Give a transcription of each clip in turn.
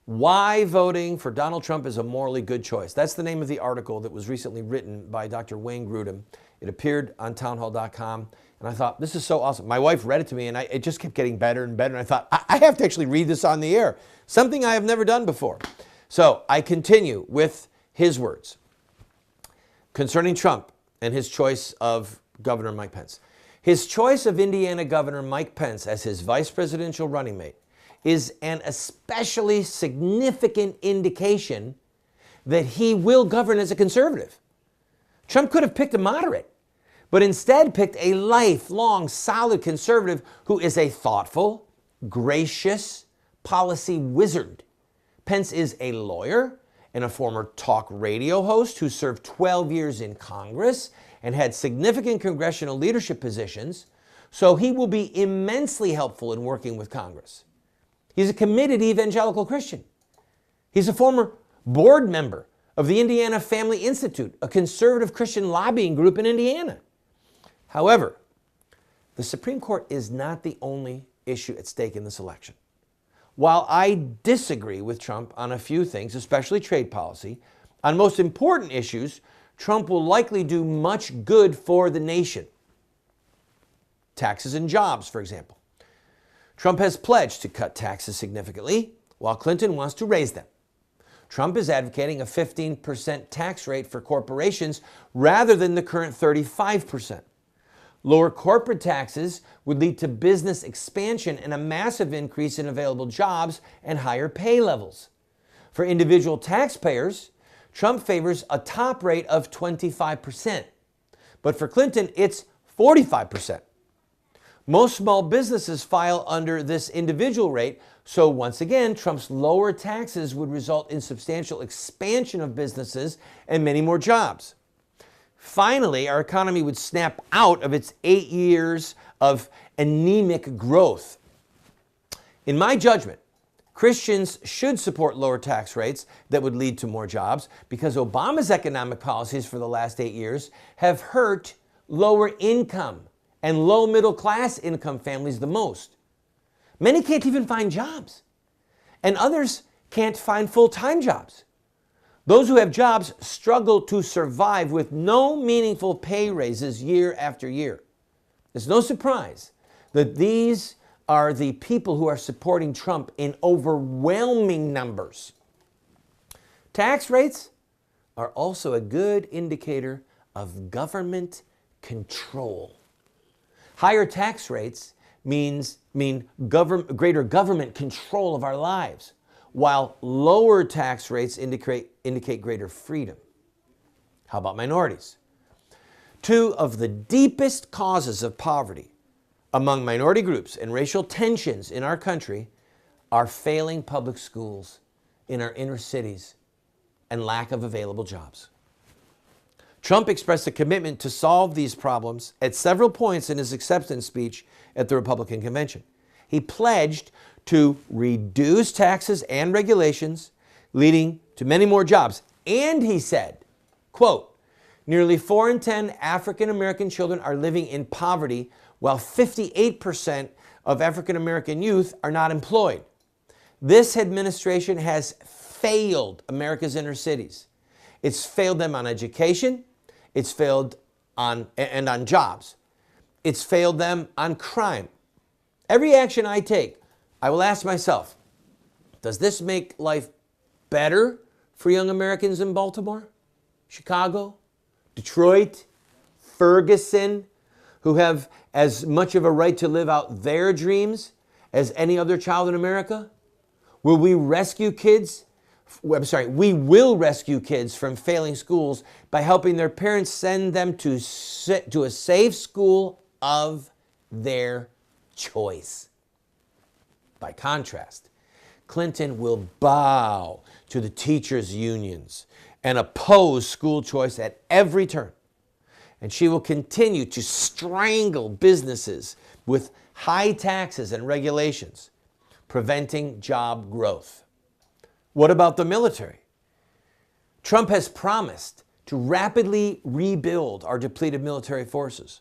Why voting for Donald Trump is a morally good choice. That's the name of the article that was recently written by Dr. Wayne Grudem. It appeared on townhall.com, and I thought, this is so awesome. My wife read it to me, and it just kept getting better and better, and I thought, I have to actually read this on the air, something I have never done before. So I continue with his words concerning Trump and his choice of Governor Mike Pence. His choice of Indiana Governor Mike Pence as his vice presidential running mate is an especially significant indication that he will govern as a conservative. Trump could have picked a moderate, but instead picked a lifelong, solid conservative who is a thoughtful, gracious policy wizard. Pence is a lawyer and a former talk radio host who served 12 years in Congress and had significant congressional leadership positions, so he will be immensely helpful in working with Congress. He's a committed evangelical Christian. He's a former board member of the Indiana Family Institute, a conservative Christian lobbying group in Indiana. However, the Supreme Court is not the only issue at stake in this election. While I disagree with Trump on a few things, especially trade policy, on most important issues, Trump will likely do much good for the nation. Taxes and jobs, for example. Trump has pledged to cut taxes significantly, while Clinton wants to raise them. Trump is advocating a 15% tax rate for corporations rather than the current 35%. Lower corporate taxes would lead to business expansion and a massive increase in available jobs and higher pay levels. For individual taxpayers, Trump favors a top rate of 25%. But for Clinton, it's 45%. Most small businesses file under this individual rate, so once again, Trump's lower taxes would result in substantial expansion of businesses and many more jobs. Finally, our economy would snap out of its 8 years of anemic growth. In my judgment, Christians should support lower tax rates that would lead to more jobs because Obama's economic policies for the last 8 years have hurt lower income and low middle class income families the most. Many can't even find jobs, and others can't find full-time jobs. Those who have jobs struggle to survive with no meaningful pay raises year after year. It's no surprise that these are the people who are supporting Trump in overwhelming numbers. Tax rates are also a good indicator of government control. Higher tax rates mean greater government control of our lives, while lower tax rates indicate greater freedom. How about minorities? Two of the deepest causes of poverty among minority groups and racial tensions in our country are failing public schools in our inner cities and lack of available jobs. Trump expressed a commitment to solve these problems at several points in his acceptance speech at the Republican convention. He pledged to reduce taxes and regulations, leading to many more jobs. And he said, quote, nearly 4 in 10 African American children are living in poverty, while 58% of African American youth are not employed. This administration has failed America's inner cities. It's failed them on education. It's failed on jobs. It's failed them on crime. Every action I take, I will ask myself, does this make life better for young Americans in Baltimore, Chicago, Detroit, Ferguson, who have as much of a right to live out their dreams as any other child in America? Will we rescue kids? We will rescue kids from failing schools by helping their parents send them to a safe school of their choice. By contrast, Clinton will bow to the teachers' unions and oppose school choice at every turn. And she will continue to strangle businesses with high taxes and regulations, preventing job growth. What about the military? Trump has promised to rapidly rebuild our depleted military forces.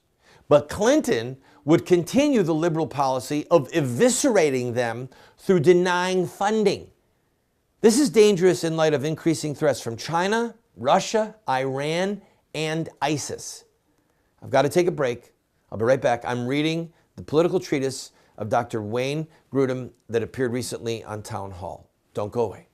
But Clinton would continue the liberal policy of eviscerating them through denying funding. This is dangerous in light of increasing threats from China, Russia, Iran, and ISIS. I've got to take a break. I'll be right back. I'm reading the political treatise of Dr. Wayne Grudem that appeared recently on Town Hall. Don't go away.